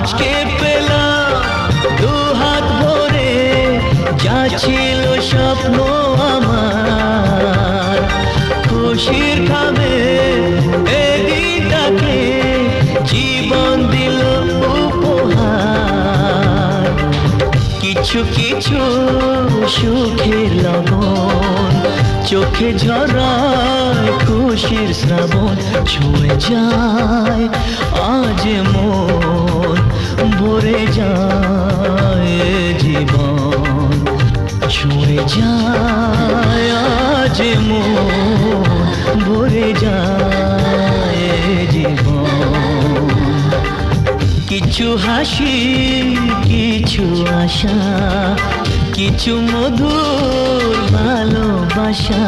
আজকে পেলাম দু হাত ভরে যা ছিল স্বপ্ন আমার, খুশির খাবে এই দিনটাকে জীবন দিল উপহার। কিছু কিছু সুখের লবণ চোখে ঝরায় খুশির শ্রাবণ, ছুঁয়ে যায় আজ মন, ভরে যায় জীবন, ছুঁয়ে যায় আজ মন, ভরে যায় জীবন। কিছু হাসি কিছু আশা, কিছু মধুর ভালোবাসা।